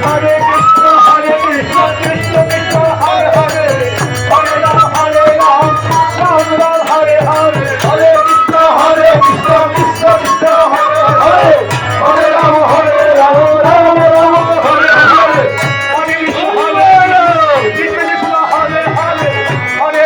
Hare Krishna, Krishna Krishna, Hare Hare, Hare Ram, Ram Ram, Hare Hare, Hare Krishna, Krishna Krishna, Hare Hare, Hare Ram, Ram Ram, Hare Hare, Hare Krishna, Krishna Hare Hare, Hare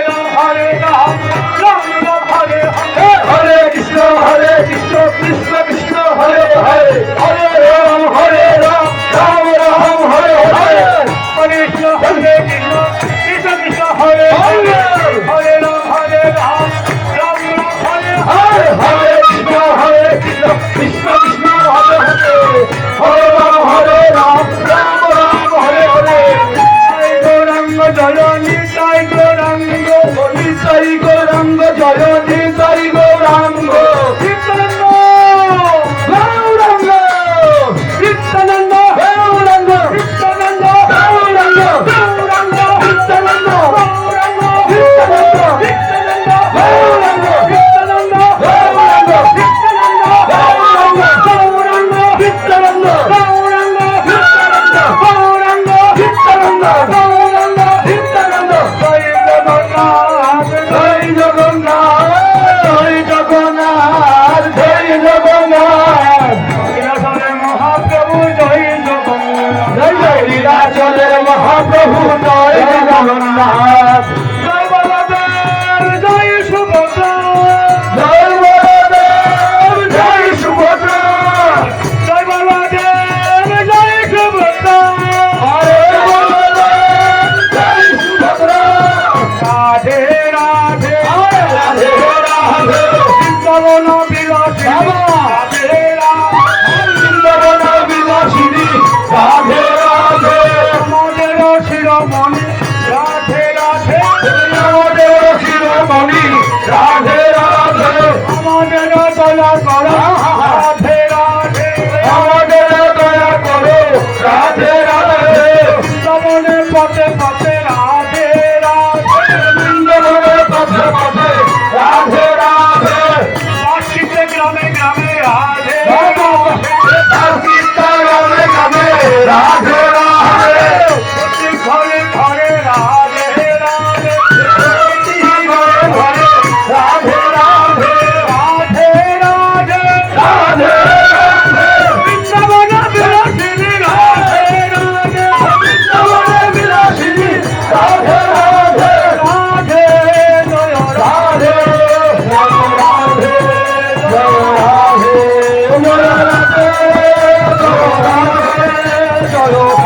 Ram, Ram Ram, Hare Hare, Hare Krishna, Krishna Krishna, Hare Hare, Hare Ram, Ram Ram, Hare Hare, Hare Krishna, Krishna Krishna, Hare Hare, Hare Ram, Ram Ram, Hare Hare, Hare Krishna, Krishna Krishna, Hare Hare, Hare Ram, Ram Ram, Hare Hare, Jai Gauranga Jaya Nitai Gauranga, Nitai Gauranga Jaya Nitai Gauranga, Nityananda Gauranga, Nityananda Gauranga, Nityananda Gauranga, Gauranga, Nityananda Gauranga, Nityananda, Nityananda Gauranga, Nityananda Gauranga, Nityananda Gauranga, Gauranga, Nityananda Gauranga, Nityananda Gauranga, Nityananda Gauranga, Nityananda, Jai Jagannath, Jai Jagannath, Jai Jagannath, Jai Jagannath, লীলাচলের Mahaprabhu জয় জগন্নাথ, জয় জয় লীলাচলের মহাপ্রভু জয় জগন্নাথ, জয় বলদেব জয় সুভদ্রা, জয় বলদেব জয় সুভদ্রা, জয় বলদেব জয় সুভদ্রা, হরে বলদেব জয় সুভদ্রা, রাধে রাধে রাধে রাধে, বৃন্দাবন বিলাসিনী, রাধে রাধে, বৃন্দাবন বিলাসিনী, রাধে রাধে, আমাদের শিরোমণি, রাধে রাধে, আমাদের শিরোমণি, রাধে রাধে, আমাদের দয়া করো, রাধে রাধে, আমাদের দয়া করো, রাধে রাধে, বৃন্দাবনের পথে পথে, রাধে রাধে, বৃন্দাবনের পথে পথে, রাধে রাধে, বার্ষিকে গ্রামে গ্রামে, রাধে রাধে, বার্ষিকে গ্রামে গ্রামে, রাধে রাধে, প্রতি ঘরে ঘরে, রাধে রাধে, প্রতি ঘরে ঘরে, রাধে রাধে, রাধে রাধে, রাধে রাধে, বৃন্দাবন বিলাসিনী, রাধে রাধে, বৃন্দাবন বিলাসিনী, রাধে রাধে, রাধে জয় রাধে, জয় রাধে, জয় রাধে, জয় রাধে, জয় রাধে, জয়